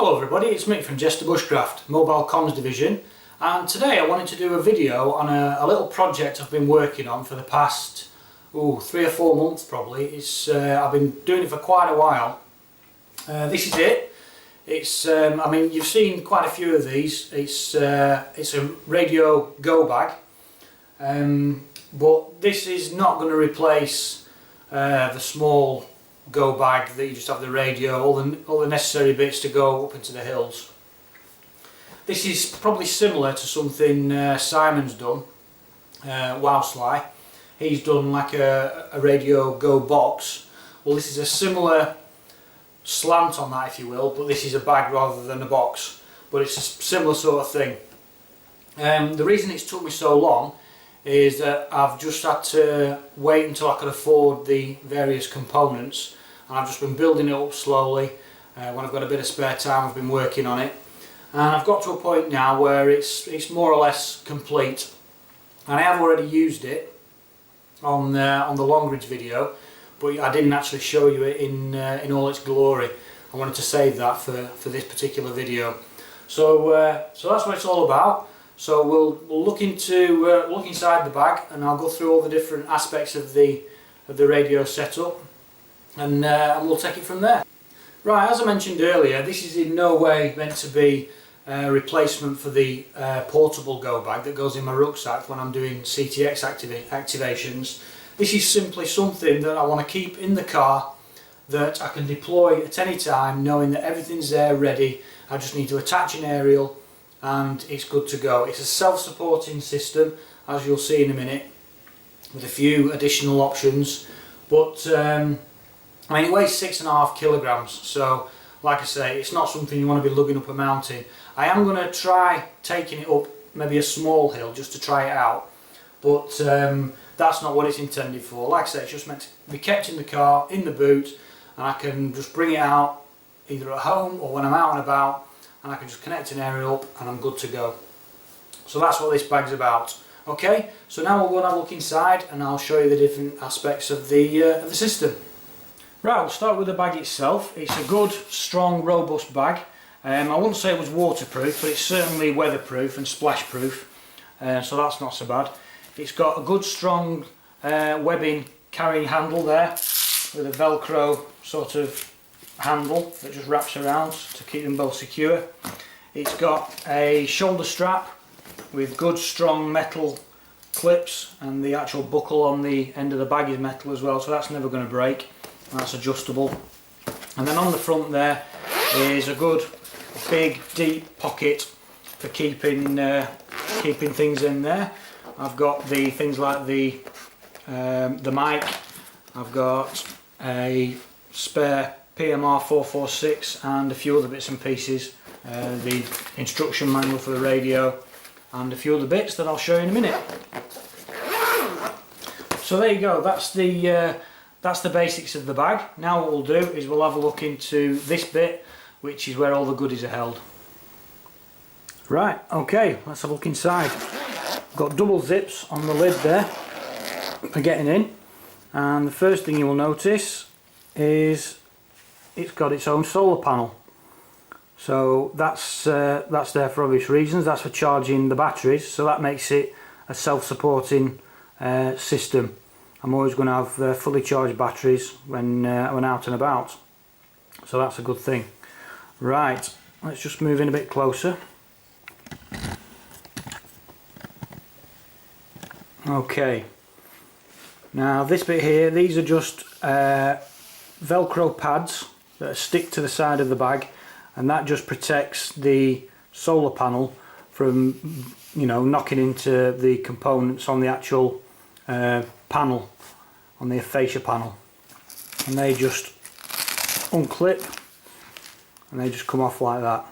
Hello everybody, it's Mick from Jester Bushcraft, Mobile Comms Division, and today I wanted to do a video on a little project I've been working on for the past 3 or 4 months probably. I've been doing it for quite a while. This is it. I mean, you've seen quite a few of these. It's a radio go bag, but this is not going to replace the small go bag that you just have the radio, all the necessary bits to go up into the hills. This is probably similar to something Simon's done, Wowsly. He's done like a radio go box. Well, this is a similar slant on that, if you will, but this is a bag rather than a box, but it's a similar sort of thing. The reason it's took me so long is that I've just had to wait until I could afford the various components, and I've just been building it up slowly. When I've got a bit of spare time, I've been working on it, and I've got to a point now where it's more or less complete. And I have already used it on the Longridge video, but I didn't actually show you it in all its glory. I wanted to save that for this particular video. So that's what it's all about. So we'll look inside the bag, and I'll go through all the different aspects of the radio setup, and we'll take it from there. Right, as I mentioned earlier, this is in no way meant to be a replacement for the portable go bag that goes in my rucksack when I'm doing CTX activations. This is simply something that I want to keep in the car that I can deploy at any time, knowing that everything's there ready. I just need to attach an aerial and it's good to go. It's a self-supporting system, as you'll see in a minute, with a few additional options, but I mean, it weighs 6.5 kilograms, so like I say, it's not something you want to be lugging up a mountain. I am going to try taking it up maybe a small hill just to try it out, but that's not what it's intended for. Like I say, it's just meant to be kept in the car, in the boot, and I can just bring it out either at home or when I'm out and about, and I can just connect an aerial up and I'm good to go. So that's what this bag's about. Okay, so now we'll go and have a look inside and I'll show you the different aspects of the system. Right, we'll start with the bag itself. It's a good, strong, robust bag. I wouldn't say it was waterproof, but it's certainly weatherproof and splashproof, so that's not so bad. It's got a good, strong webbing carrying handle there with a Velcro sort of handle that just wraps around to keep them both secure. It's got a shoulder strap with good strong metal clips, and the actual buckle on the end of the bag is metal as well, so that's never going to break. That's adjustable. And then on the front there is a good big deep pocket for keeping things in there. I've got the things like the mic. I've got a spare PMR 446 and a few other bits and pieces, the instruction manual for the radio and a few other bits that I'll show you in a minute. So there you go, that's the basics of the bag. Now what we'll do is we'll have a look into this bit, which is where all the goodies are held. Right, okay, let's have a look inside. I've got double zips on the lid there for getting in, and the first thing you will notice is it's got its own solar panel. So that's there for obvious reasons. That's for charging the batteries, so that makes it a self-supporting system. I'm always going to have fully charged batteries when out and about, so that's a good thing. Right, let's just move in a bit closer. Okay, now this bit here, these are just Velcro pads that stick to the side of the bag, and that just protects the solar panel from, you know, knocking into the components on the actual panel, on the fascia panel, and they just unclip and they just come off like that.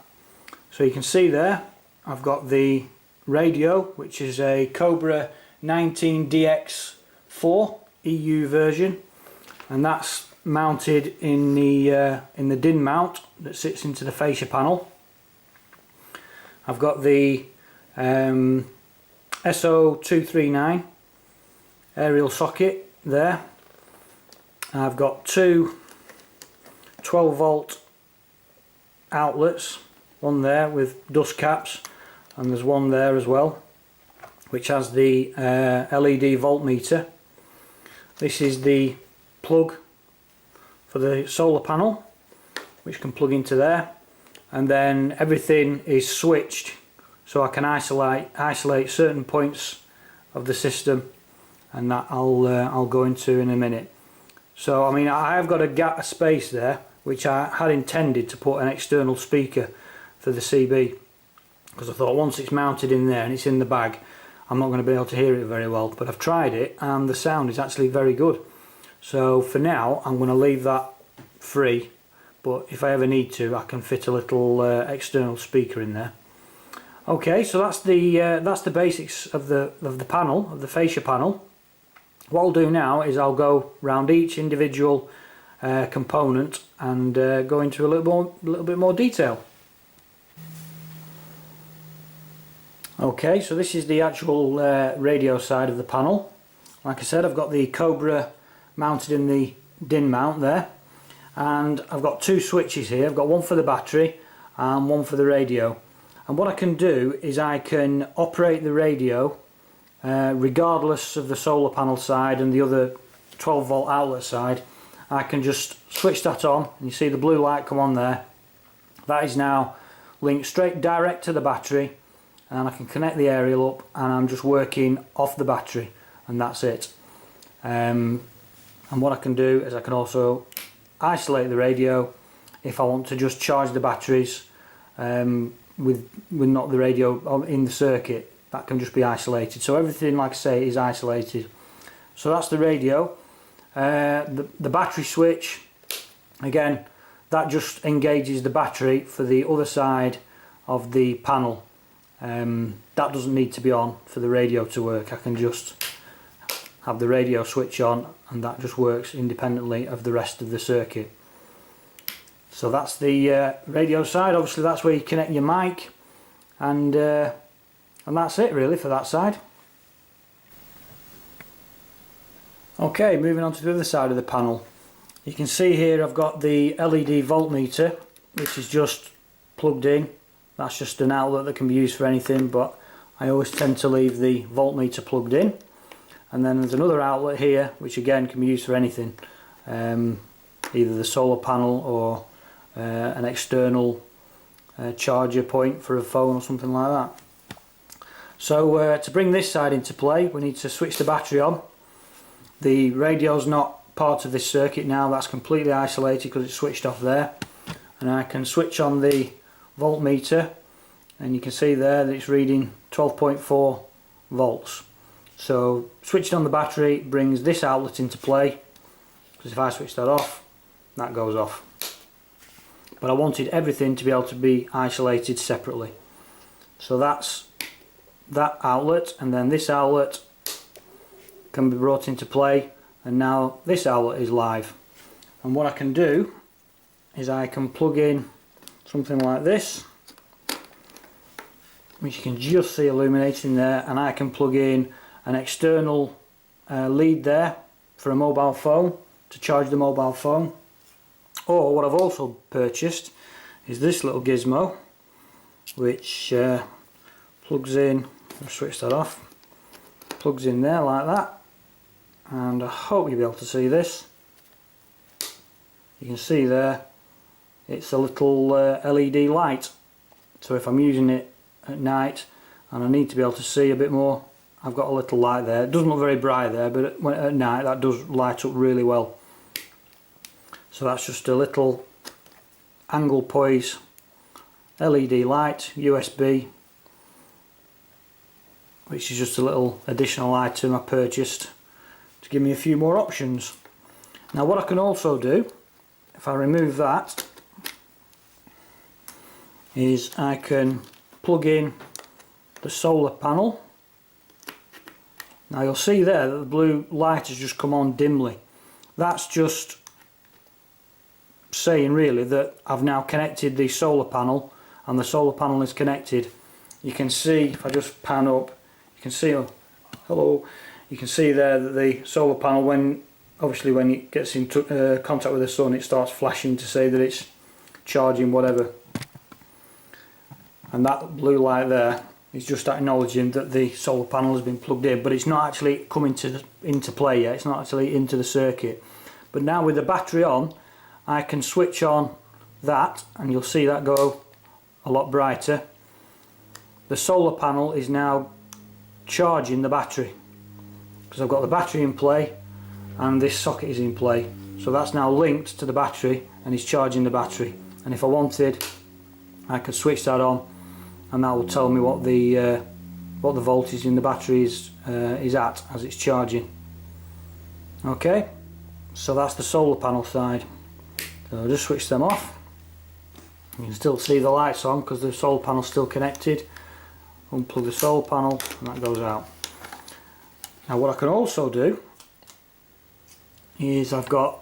So you can see there I've got the radio, which is a Cobra 19DX4 EU version, and that's mounted in the DIN mount that sits into the fascia panel. I've got the SO239 aerial socket there. I've got two 12 volt outlets, one there with dust caps, and there's one there as well which has the LED voltmeter. This is the plug for the solar panel, which can plug into there, and then everything is switched so I can isolate certain points of the system, and that I'll go into in a minute. So I mean, I have got a space there which I had intended to put an external speaker for the CB, because I thought once it's mounted in there and it's in the bag, I'm not going to be able to hear it very well, but I've tried it and the sound is actually very good. So for now I'm going to leave that free, but if I ever need to, I can fit a little external speaker in there. Okay, so that's the basics of the panel, of the fascia panel. What I'll do now is I'll go round each individual component and go into a little bit more detail. Okay, so this is the actual radio side of the panel. Like I said, I've got the Cobra mounted in the DIN mount there, and I've got two switches here. I've got one for the battery and one for the radio. And what I can do is I can operate the radio regardless of the solar panel side and the other 12 volt outlet side. I can just switch that on, and you see the blue light come on there. That is now linked straight direct to the battery, and I can connect the aerial up, and I'm just working off the battery, and that's it. And what I can do is I can also isolate the radio if I want to just charge the batteries with not the radio in the circuit. That can just be isolated. So everything, like I say, is isolated. So that's the radio. The battery switch, again, that just engages the battery for the other side of the panel. That doesn't need to be on for the radio to work. I can just have the radio switch on, and that just works independently of the rest of the circuit. So that's the radio side. Obviously that's where you connect your mic, and that's it really for that side. Okay, moving on to the other side of the panel. You can see here I've got the LED voltmeter, which is just plugged in. That's just an outlet that can be used for anything, but I always tend to leave the voltmeter plugged in. And then there's another outlet here which again can be used for anything, either the solar panel or an external charger point for a phone or something like that. So to bring this side into play, we need to switch the battery on. The radio's not part of this circuit now, that's completely isolated because it's switched off there. And I can switch on the voltmeter, and you can see there that it's reading 12.4 volts. So switching on the battery brings this outlet into play, because if I switch that off, that goes off. But I wanted everything to be able to be isolated separately. So that's that outlet, and then this outlet can be brought into play, and now this outlet is live. And what I can do is I can plug in something like this, which you can just see illuminating there, and I can plug in an external lead there for a mobile phone to charge the mobile phone. Or what I've also purchased is this little gizmo, which plugs in. I'll switch that off. Plugs in there like that, and I hope you'll be able to see this. You can see there it's a little LED light, so if I'm using it at night and I need to be able to see a bit more, I've got a little light there. It doesn't look very bright there, but at night that does light up really well. So that's just a little angle poise LED light, USB, which is just a little additional item I purchased to give me a few more options. Now what I can also do, if I remove that, is I can plug in the solar panel. Now you'll see there that the blue light has just come on dimly. That's just saying really that I've now connected the solar panel, and the solar panel is connected. You can see, if I just pan up, you can see, oh, hello, you can see there that the solar panel, when it gets into contact with the sun, it starts flashing to say that it's charging whatever. and that blue light there is just acknowledging that the solar panel has been plugged in, but it's not actually coming into play yet. It's not actually into the circuit. But now with the battery on, I can switch on that, and you'll see that go a lot brighter. The solar panel is now charging the battery, because I've got the battery in play and this socket is in play. So that's now linked to the battery and is charging the battery. And if I wanted, I could switch that on, and that will tell me what the voltage in the battery is at as it's charging. Okay, so that's the solar panel side. So I'll just switch them off. You can still see the lights on because the solar panel's still connected. Unplug the solar panel and that goes out. Now what I can also do is I've got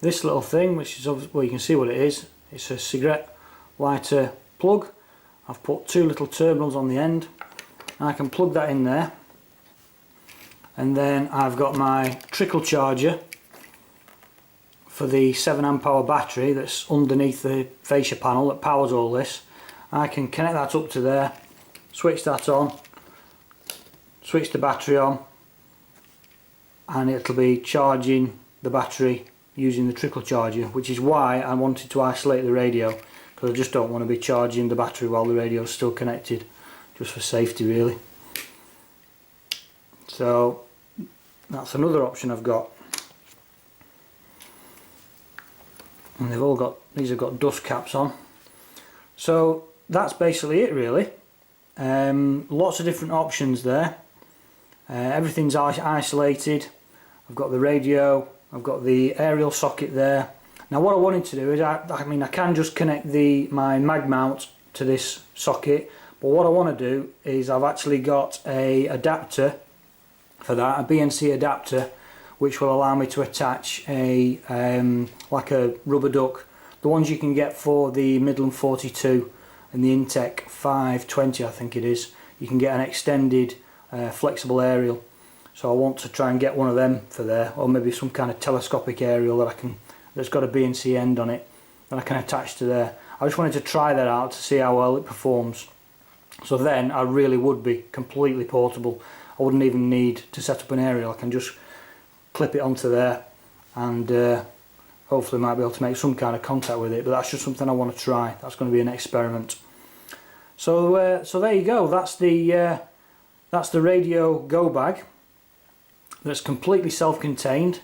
this little thing, which is obviously, well, you can see what it is. It's a cigarette lighter plug. I've put two little terminals on the end. I can plug that in there, and then I've got my trickle charger for the 7 amp hour battery that's underneath the fascia panel that powers all this. I can connect that up to there, switch that on, switch the battery on, and it'll be charging the battery using the trickle charger, which is why I wanted to isolate the radio, because I just don't want to be charging the battery while the radio is still connected, just for safety really. So that's another option I've got. And these have got dust caps on. So that's basically it really. Lots of different options there. Everything's isolated. I've got the radio, I've got the aerial socket there. Now what I wanted to do is, I can just connect my mag mount to this socket, but what I want to do is I've actually got a adapter for that, a BNC adapter, which will allow me to attach a like a rubber duck, the ones you can get for the Midland 42 and the Intec 520 I think it is. You can get an extended flexible aerial. So I want to try and get one of them for there, or maybe some kind of telescopic aerial that's got a BNC end on it that I can attach to there. I just wanted to try that out to see how well it performs. So then I really would be completely portable. I wouldn't even need to set up an aerial. I can just clip it onto there, and hopefully might be able to make some kind of contact with it. But that's just something I want to try. That's going to be an experiment. So so there you go. That's the radio go bag. That's completely self-contained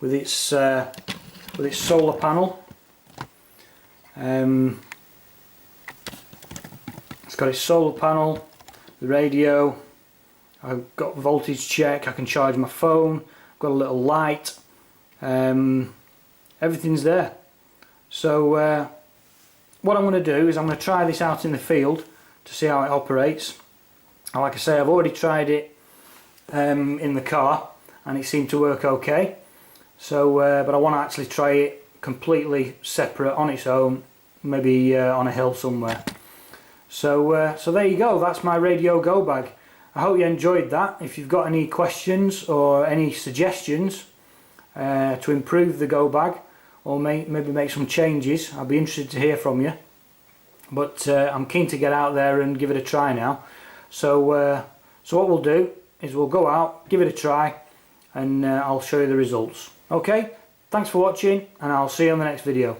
with its solar panel. It's got its solar panel, the radio. I've got voltage check. I can charge my phone. I've got a little light. Everything's there. So what I'm going to do is I'm going to try this out in the field to see how it operates. And like I say, I've already tried it in the car and it seemed to work okay. So but I want to actually try it completely separate on its own, maybe on a hill somewhere. So so there you go. That's my radio go bag. I hope you enjoyed that. If you've got any questions or any suggestions to improve the go bag, or maybe make some changes, I'd be interested to hear from you. But I'm keen to get out there and give it a try now. So so what we'll do is we'll go out, give it a try, and I'll show you the results. Okay, thanks for watching, and I'll see you on the next video.